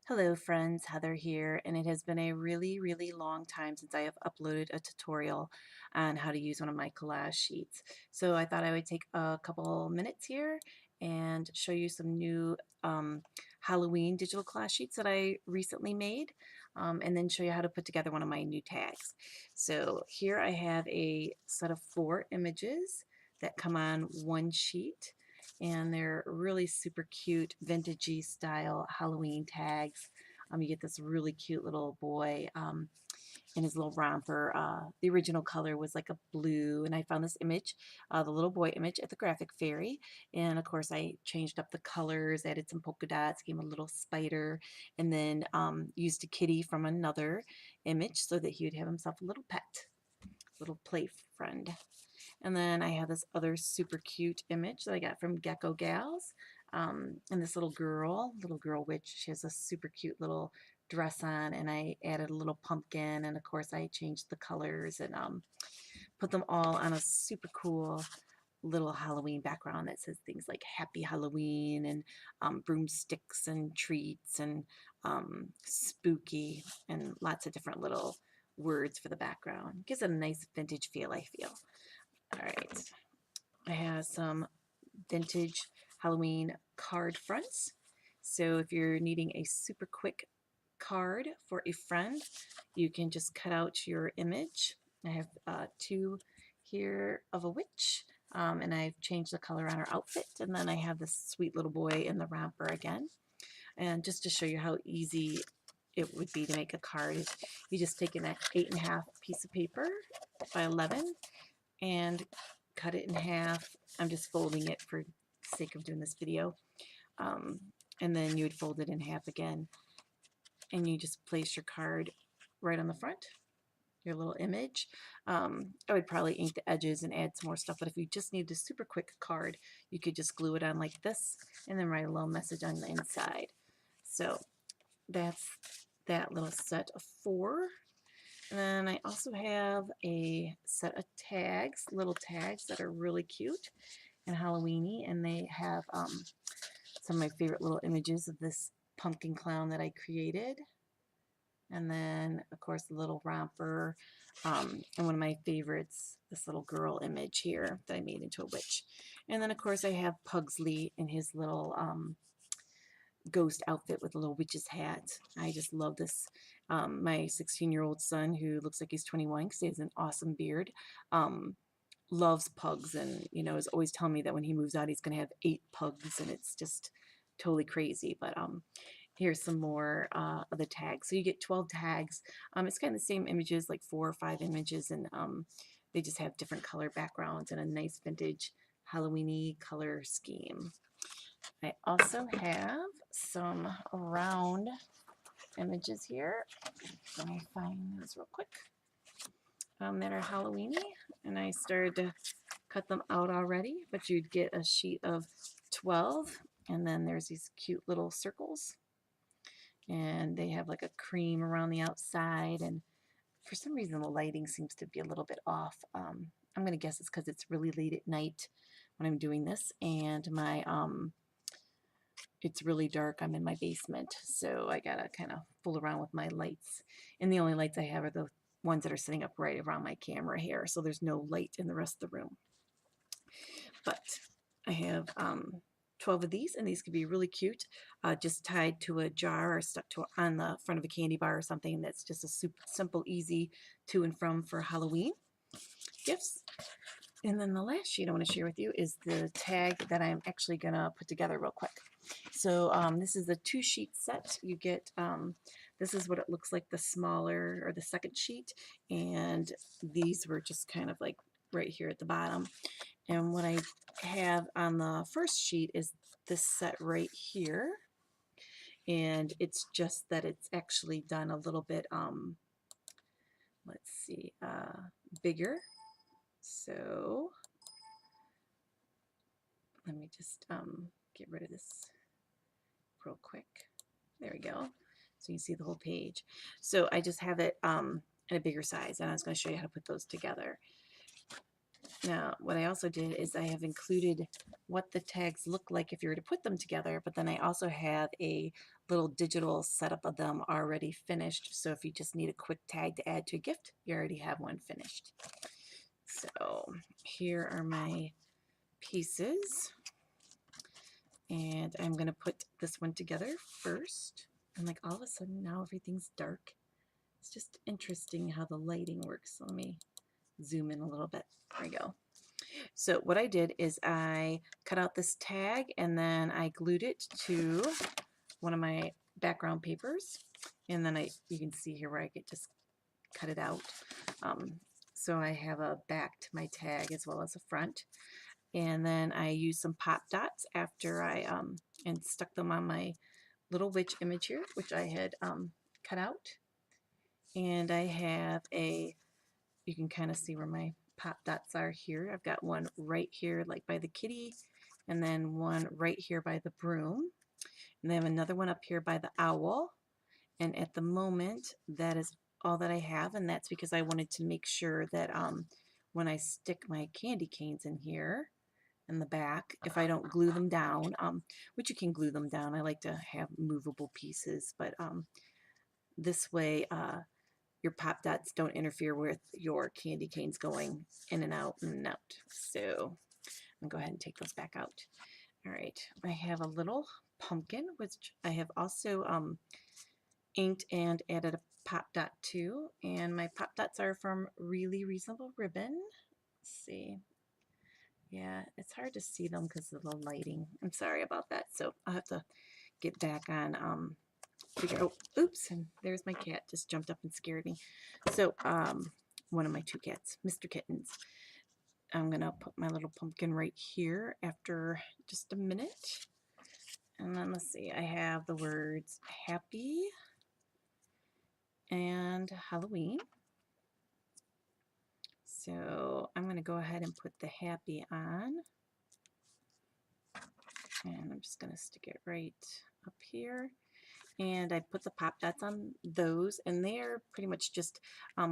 Hello friends, Heather here, and it has been a really long time since I have uploaded a tutorial on how to use one of my collage sheets. So I thought I would take a couple minutes here and show you some new Halloween digital collage sheets that I recently made, and then show you how to put together one of my new tags. So here I have a set of 4 images that come on one sheet, and they're really super cute vintagey style Halloween tags. You get this really cute little boy in his little romper. The original color was like a blue, and I found this image, the little boy image, at the Graphic Fairy. And of course, I changed up the colors, added some polka dots, gave him a little spider, and then used a kitty from another image so that he would have himself a little pet, little play friend. And then I have this other super cute image that I got from Gecko Gals. And this little girl witch, she has a super cute little dress on, and I added a little pumpkin, and of course I changed the colors and put them all on a super cool little Halloween background that says things like Happy Halloween and broomsticks and treats and spooky and lots of different little words for the background. Gives it a nice vintage feel, I feel. All right, I have some vintage Halloween card fronts. So if you're needing a super quick card for a friend, you can just cut out your image. I have 2 here of a witch, and I've changed the color on her outfit. And then I have this sweet little boy in the romper again. And just to show you how easy it would be to make a card, you just take an 8.5 piece of paper by 11 and cut it in half. I'm just folding it for the sake of doing this video. Um, and then you would fold it in half again, and you just place your card right on the front, your little image. I would probably ink the edges and add some more stuff, but if you just need a super quick card, you could just glue it on like this and then write a little message on the inside. So that's that little set of 4. And then I also have a set of tags, little tags that are really cute and Halloweeny, and they have some of my favorite little images of this pumpkin clown that I created. And then, of course, the little romper, and one of my favorites, this little girl image here that I made into a witch. And then, of course, I have Pugsley in his little ghost outfit with a little witch's hat. I just love this. My 16-year-old son, who looks like he's 21 because he has an awesome beard, loves pugs, and is always telling me that when he moves out he's going to have 8 pugs, and it's just totally crazy. But here's some more of the tags. So you get 12 tags. It's kind of the same images, like 4 or 5 images, and they just have different color backgrounds and a nice vintage Halloweeny color scheme. I also have some round images here. Let me find those real quick. That are Halloweeny, and I started to cut them out already, but you'd get a sheet of 12, and then there's these cute little circles, and they have like a cream around the outside, and for some reason the lighting seems to be a little bit off. I'm going to guess it's because it's really late at night when I'm doing this, and my it's really dark. I'm in my basement, so I gotta kind of fool around with my lights. And the only lights I have are the ones that are sitting up right around my camera here, so there's no light in the rest of the room. But I have 12 of these, and these could be really cute, just tied to a jar or stuck to on the front of a candy bar or something. That's just a super simple, easy to and from for Halloween gifts. And then the last sheet I want to share with you is the tag that I'm actually going to put together real quick. So this is a 2-sheet set. You get, this is what it looks like, the smaller or the second sheet, and these were just kind of like right here at the bottom. And what I have on the first sheet is this set right here, and it's just that it's actually done a little bit, let's see, bigger. So let me just get rid of this real quick. There we go. So you see the whole page. So I just have it in a bigger size, and I was going to show you how to put those together. Now, what I also did is I have included what the tags look like if you were to put them together, but then I also have a little digital setup of them already finished. So if you just need a quick tag to add to a gift, you already have one finished. So here are my pieces. And I'm going to put this one together first. And like all of a sudden now everything's dark. It's just interesting how the lighting works. So let me zoom in a little bit. There we go. So what I did is I cut out this tag and then I glued it to one of my background papers. And then you can see here where I could just cut it out. So I have a back to my tag as well as a front. And then I used some pop dots after I and stuck them on my little witch image here, which I had cut out. And I have you can kind of see where my pop dots are here. I've got one right here like by the kitty, and then one right here by the broom. And I have another one up here by the owl. And at the moment, that is all that I have, and that's because I wanted to make sure that when I stick my candy canes in here, in the back, if I don't glue them down, which you can glue them down. I like to have movable pieces, but this way your pop dots don't interfere with your candy canes going in and out and out. So I'm gonna go ahead and take those back out. All right, I have a little pumpkin, which I have also inked and added a pop dot to, and my pop dots are from Really Reasonable Ribbon. Let's see. Yeah, it's hard to see them because of the lighting. I'm sorry about that. So I'll have to get back on figure out, oops, and there's my cat just jumped up and scared me. So one of my two cats, Mr. Kittens. I'm gonna put my little pumpkin right here after just a minute. And then let's see, I have the words happy and Halloween. So I'm gonna go ahead and put the happy on. And I'm just going to stick it right up here. And I put the pop dots on those, and they're pretty much just,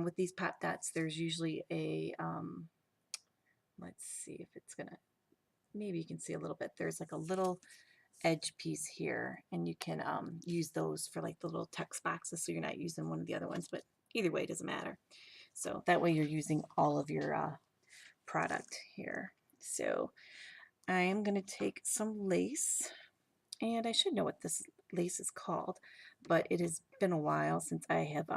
with these pop dots, there's usually a, let's see if it's going to, maybe you can see a little bit. There's like a little edge piece here, and you can use those for like the little text boxes, so you're not using one of the other ones, but either way, it doesn't matter. So that way you're using all of your product here. So I am going to take some lace, and I should know what this lace is called, but it has been a while since I have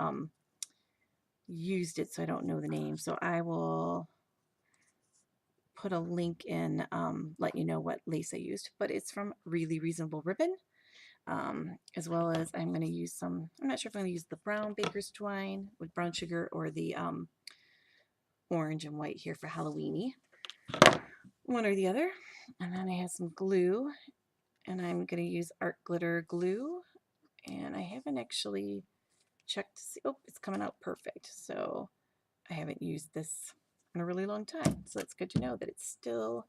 used it, so I don't know the name. So I will put a link in, let you know what lace I used, but it's from Really Reasonable Ribbon, as well as I'm going to use some, I'm not sure if I'm going to use the brown baker's twine with brown sugar or the orange and white here for Halloweeny, one or the other. And then I have some glue, and I'm going to use art glitter glue, and I haven't actually checked to see, oh, it's coming out perfect. So I haven't used this in a really long time, so it's good to know that it's still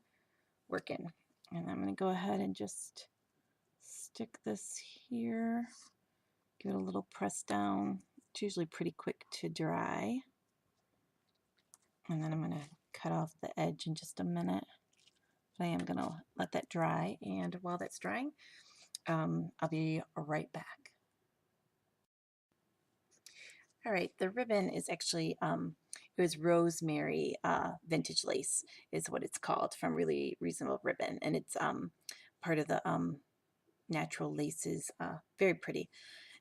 working. And I'm going to go ahead and just stick this here, give it a little press down. It's usually pretty quick to dry, and then I'm going to cut off the edge in just a minute. But I am going to let that dry, and while that's drying, I'll be right back. All right, the ribbon is actually, it was Rosemary Vintage Lace is what it's called, from Really Reasonable Ribbon. And it's part of the natural laces, very pretty.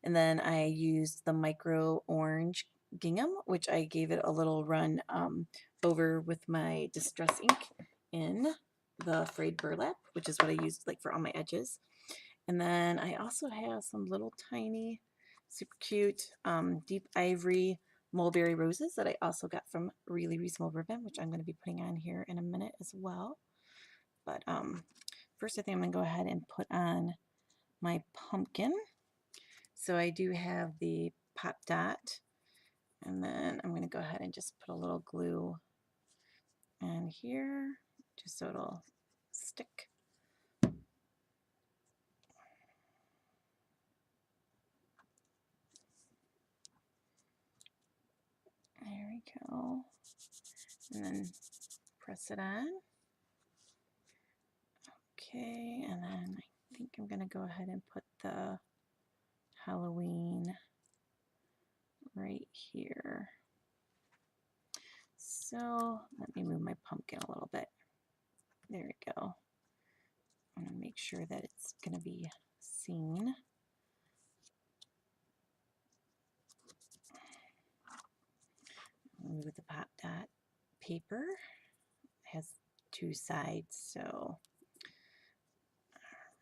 And then I used the micro orange gingham, which I gave it a little run over with my Distress ink in the frayed burlap, which is what I used like for all my edges. And then I also have some little tiny, super cute, deep ivory mulberry roses that I also got from Really Reasonable Ribbon, which I'm going to be putting on here in a minute as well. But first I think I'm going to go ahead and put on my pumpkin. So I do have the pop dot, and then I'm going to go ahead and just put a little glue in here just so it'll stick. There we go. And then press it on. Okay, and then I think I'm going to go ahead and put the Halloween right here. So let me move my pumpkin a little bit. There we go. I'm going to make sure that it's going to be seen. Move the pop dot paper. It has two sides, so all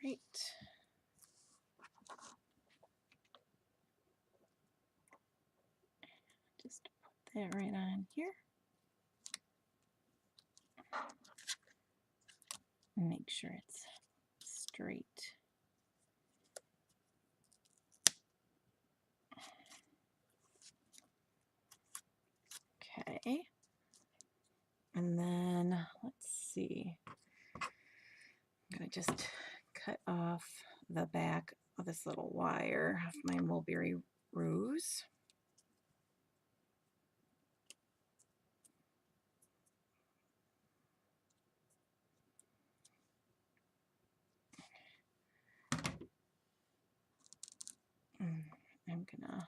right. Just put that right on here. Make sure it's straight. Okay. And then let's see. I'm going to just cut off the back of this little wire of my mulberry rose. I'm gonna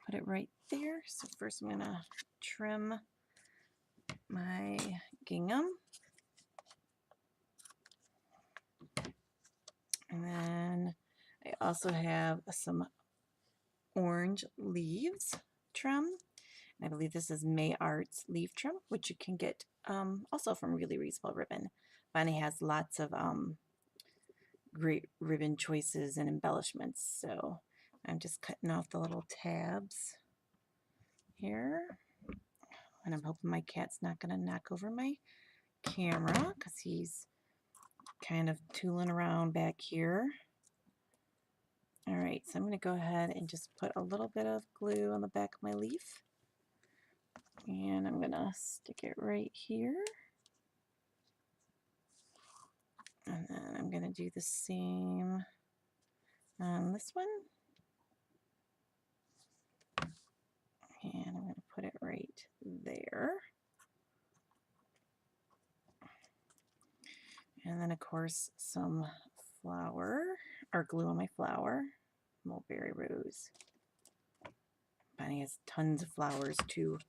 put it right there. So first I'm gonna trim my gingham. And then I also have some orange leaves trim. I believe this is May Arts leaf trim, which you can get also from Really Reasonable Ribbon. Bonnie has lots of great ribbon choices and embellishments. So I'm just cutting off the little tabs here. And I'm hoping my cat's not going to knock over my camera because he's kind of tooling around back here. All right, so I'm going to go ahead and just put a little bit of glue on the back of my leaf. And I'm going to stick it right here. And then I'm going to do the same on this one. And I'm going to put it right there. And then, of course, some flower or glue on my flower, mulberry rose. Bonnie has tons of flowers too,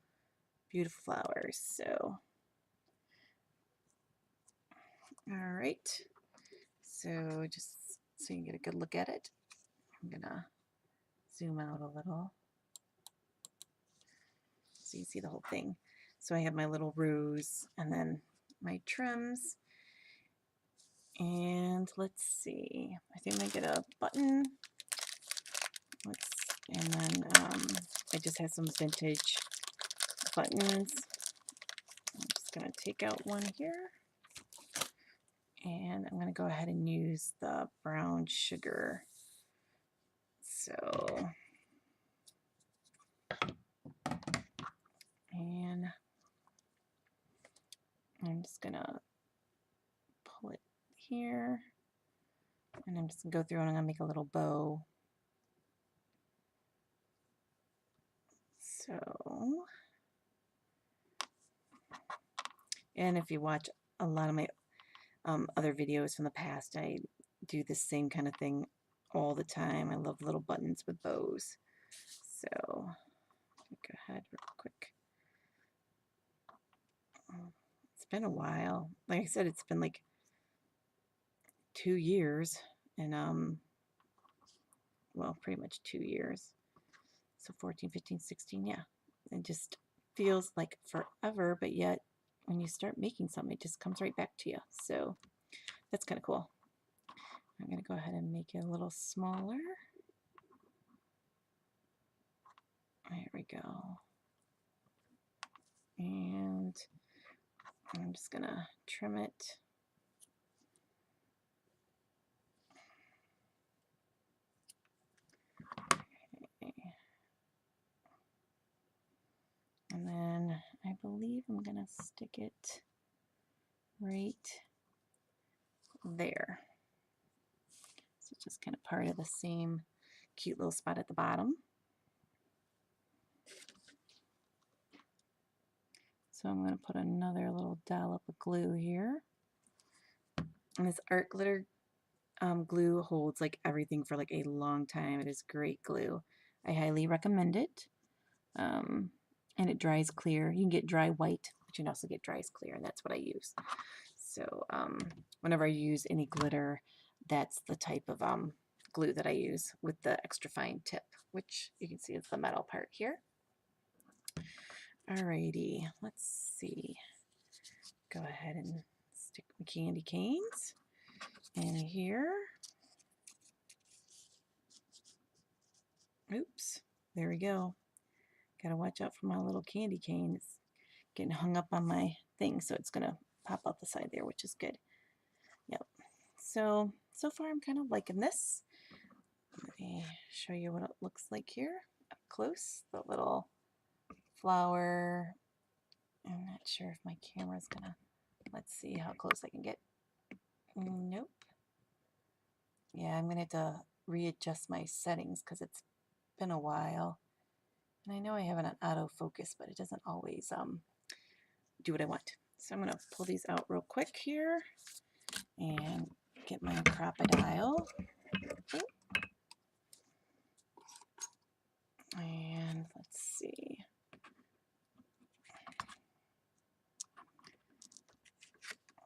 beautiful flowers. So, all right. So just so you can get a good look at it, I'm gonna zoom out a little so you see the whole thing. So I have my little rose and then my trims. And let's see, I think I get a button. And then I just have some vintage buttons. I'm just going to take out one here. And I'm going to go ahead and use the brown sugar. So, and I'm just going to pull it here. And I'm just going to go through and I'm going to make a little bow. So, and if you watch a lot of my other videos from the past, I do the same kind of thing all the time. I love little buttons with bows. So, go ahead real quick. It's been a while. Like I said, it's been like 2 years, and well, pretty much 2 years. So 14, 15, 16, yeah. It just feels like forever, but yet when you start making something, it just comes right back to you. So that's kind of cool. I'm going to go ahead and make it a little smaller. There we go. And I'm just going to trim it. Okay. And then I believe I'm going to stick it right there. So it's just kind of part of the same cute little spot at the bottom. So I'm going to put another little dollop of glue here. And this art glitter glue holds like everything for like a long time. It is great glue. I highly recommend it. Um, and it dries clear. You can get dry white, but you can also get dries clear, and that's what I use. So whenever I use any glitter, that's the type of glue that I use with the extra fine tip, which you can see is the metal part here. Alrighty, let's see. Go ahead and stick my candy canes in here. Oops, there we go. Gotta watch out for my little candy cane. It's getting hung up on my thing, so it's gonna pop out the side there, which is good. Yep. So far I'm kind of liking this. Let me show you what it looks like here up close. The little flower. I'm not sure if my camera's gonna, let's see how close I can get. Nope. Yeah, I'm gonna have to readjust my settings because it's been a while. And I know I have it on autofocus, but it doesn't always do what I want. So I'm gonna pull these out real quick here and get my crocodile. And let's see.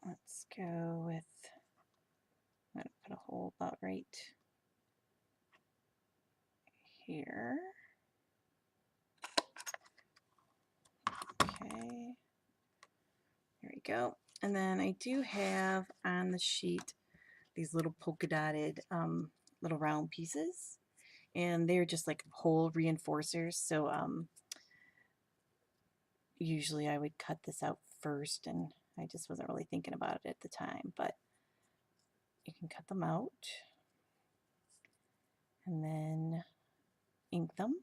Let's go with, I'm going to put a hole about right here. Okay. There we go. And then I do have on the sheet these little polka dotted little round pieces. And they're just like hole reinforcers. So usually I would cut this out first, and I just wasn't really thinking about it at the time, but you can cut them out and then ink them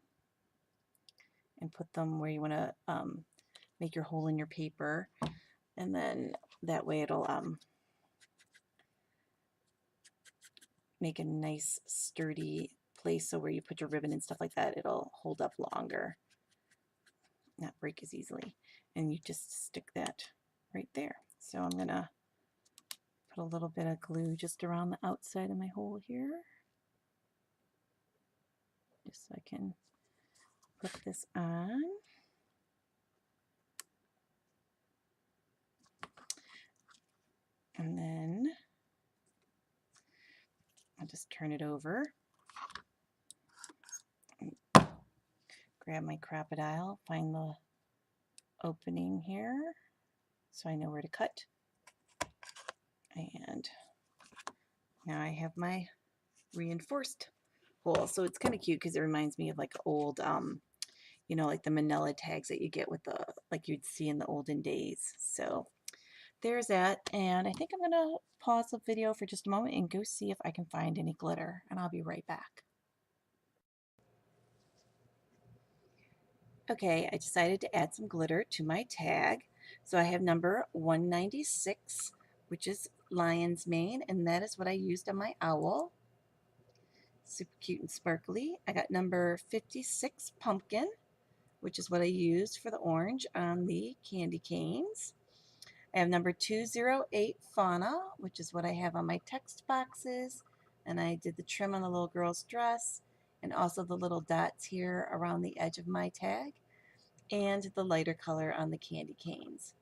and put them where you want to make your hole in your paper, and then that way it'll make a nice sturdy place, so where you put your ribbon and stuff like that, it'll hold up longer, not break as easily. And you just stick that right there. So I'm gonna put a little bit of glue just around the outside of my hole here, just so I can put this on. And then I'll just turn it over, grab my crocodile, find the opening here so I know where to cut. And now I have my reinforced hole. So it's kind of cute because it reminds me of like old, you know, like the manila tags that you get with the, like you'd see in the olden days. So there's that. And I think I'm going to pause the video for just a moment and go see if I can find any glitter. And I'll be right back. Okay, I decided to add some glitter to my tag. So I have number 196, which is lion's mane, and that is what I used on my owl. Super cute and sparkly. I got number 56 pumpkin, which is what I used for the orange on the candy canes. I have number 208 fauna, which is what I have on my text boxes, and I did the trim on the little girl's dress, and also the little dots here around the edge of my tag, and the lighter color on the candy canes.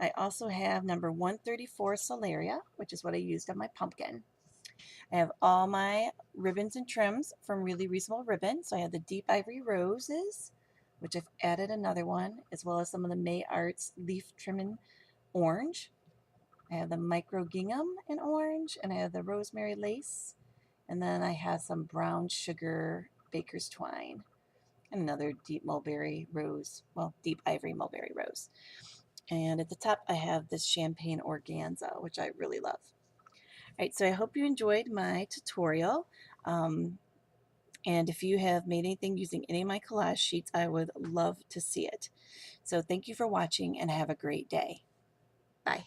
I also have number 134 Solaria, which is what I used on my pumpkin. I have all my ribbons and trims from Really Reasonable Ribbon. So I have the Deep Ivory Roses, which I've added another one, as well as some of the May Arts Leaf Trim in Orange. I have the Micro Gingham in orange, and I have the Rosemary Lace. And then I have some Brown Sugar Baker's Twine and another Deep Mulberry Rose, well, Deep Ivory Mulberry Rose. And at the top, I have this Champagne Organza, which I really love. All right, so I hope you enjoyed my tutorial. And if you have made anything using any of my collage sheets, I would love to see it. So thank you for watching and have a great day. Bye.